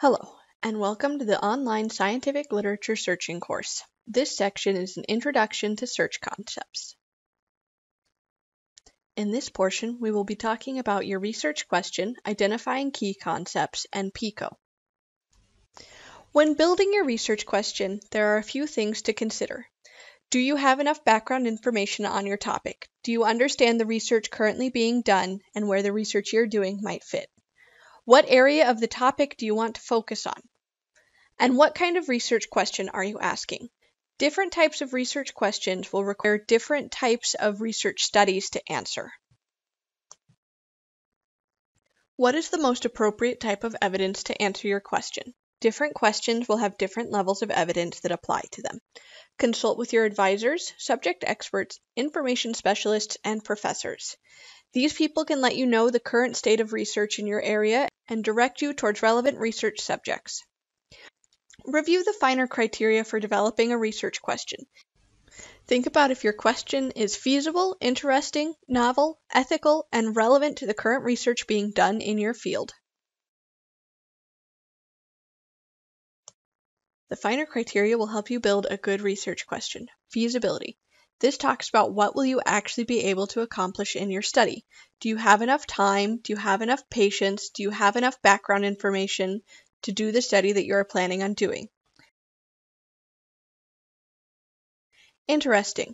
Hello, and welcome to the online scientific literature searching course. This section is an introduction to search concepts. In this portion, we will be talking about your research question, identifying key concepts, and PICO. When building your research question, there are a few things to consider. Do you have enough background information on your topic? Do you understand the research currently being done and where the research you're doing might fit? What area of the topic do you want to focus on? And what kind of research question are you asking? Different types of research questions will require different types of research studies to answer. What is the most appropriate type of evidence to answer your question? Different questions will have different levels of evidence that apply to them. Consult with your advisors, subject experts, information specialists, and professors. These people can let you know the current state of research in your area and direct you towards relevant research subjects. Review the finer criteria for developing a research question. Think about if your question is feasible, interesting, novel, ethical, and relevant to the current research being done in your field. The finer criteria will help you build a good research question. Feasibility. This talks about what will you actually be able to accomplish in your study. Do you have enough time? Do you have enough patience? Do you have enough background information to do the study that you're planning on doing? Interesting.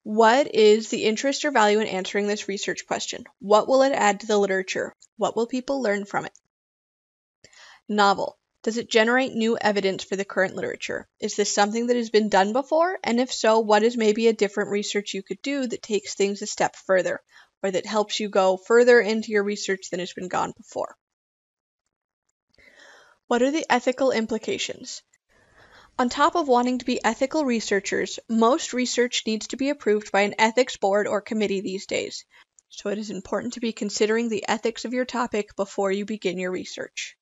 What is the interest or value in answering this research question? What will it add to the literature? What will people learn from it? Novel. Does it generate new evidence for the current literature? Is this something that has been done before? And if so, what is maybe a different research you could do that takes things a step further, or that helps you go further into your research than has been gone before? What are the ethical implications? On top of wanting to be ethical researchers, most research needs to be approved by an ethics board or committee these days. So it is important to be considering the ethics of your topic before you begin your research.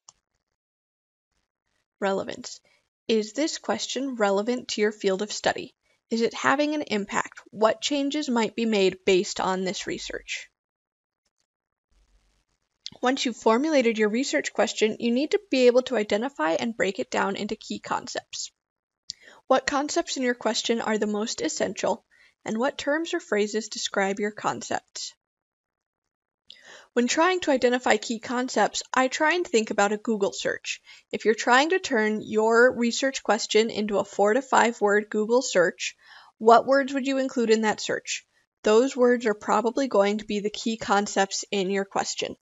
Relevance. Is this question relevant to your field of study? Is it having an impact? What changes might be made based on this research? Once you've formulated your research question, you need to be able to identify and break it down into key concepts. What concepts in your question are the most essential, and what terms or phrases describe your concepts? When trying to identify key concepts, I try and think about a Google search. If you're trying to turn your research question into a 4 to 5 word Google search, what words would you include in that search? Those words are probably going to be the key concepts in your question.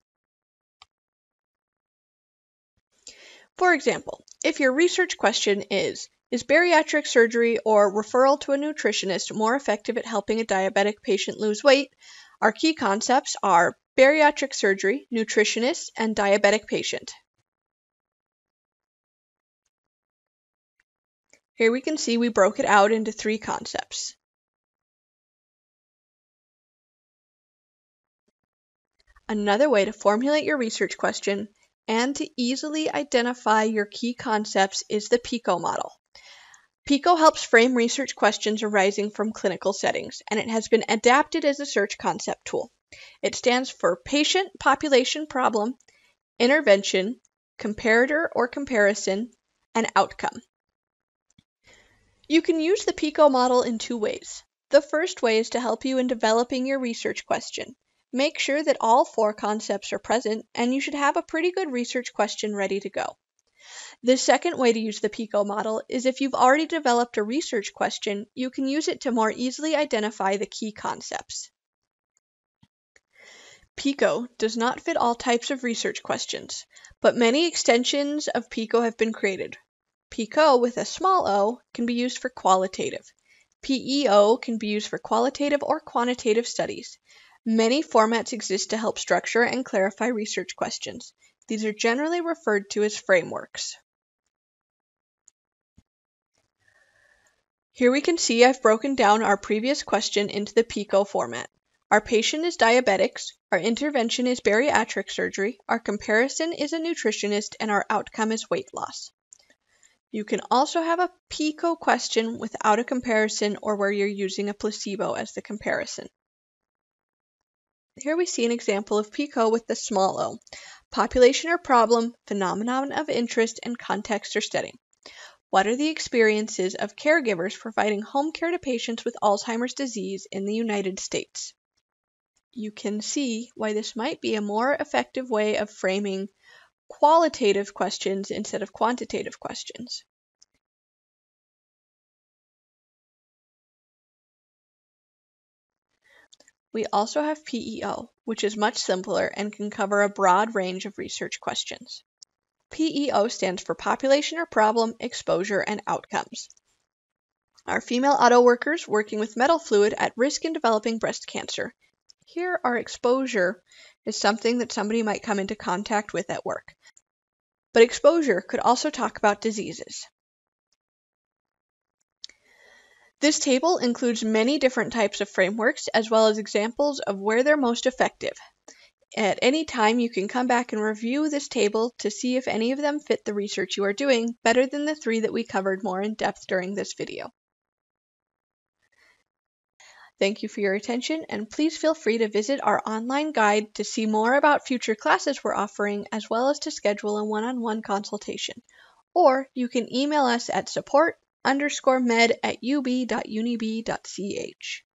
For example, if your research question is bariatric surgery or referral to a nutritionist more effective at helping a diabetic patient lose weight? Our key concepts are bariatric surgery, nutritionist, and diabetic patient. Here we can see we broke it out into 3 concepts. Another way to formulate your research question and to easily identify your key concepts is the PICO model. PICO helps frame research questions arising from clinical settings, and it has been adapted as a search concept tool. It stands for Patient Population Problem, Intervention, Comparator or Comparison, and Outcome. You can use the PICO model in 2 ways. The first way is to help you in developing your research question. Make sure that all 4 concepts are present, and you should have a pretty good research question ready to go. The second way to use the PICO model is if you've already developed a research question, you can use it to more easily identify the key concepts. PICO does not fit all types of research questions, but many extensions of PICO have been created. PICO with a small o can be used for qualitative. PEO can be used for qualitative or quantitative studies. Many formats exist to help structure and clarify research questions. These are generally referred to as frameworks. Here we can see I've broken down our previous question into the PICO format. Our patient is diabetics, our intervention is bariatric surgery, our comparison is a nutritionist, and our outcome is weight loss. You can also have a PICO question without a comparison or where you're using a placebo as the comparison. Here we see an example of PICO with the small o. population or problem, phenomenon of interest, and context or setting. What are the experiences of caregivers providing home care to patients with Alzheimer's disease in the United States? You can see why this might be a more effective way of framing qualitative questions instead of quantitative questions. We also have PEO, which is much simpler and can cover a broad range of research questions. PEO stands for Population or Problem, Exposure, and Outcomes. Our female auto workers working with metal fluid at risk in developing breast cancer. Here, our exposure is something that somebody might come into contact with at work. But exposure could also talk about diseases. This table includes many different types of frameworks as well as examples of where they're most effective. At any time, you can come back and review this table to see if any of them fit the research you are doing better than the 3 that we covered more in depth during this video. Thank you for your attention, and please feel free to visit our online guide to see more about future classes we're offering, as well as to schedule a one-on-one consultation. Or you can email us at support_med@ub.unib.ch.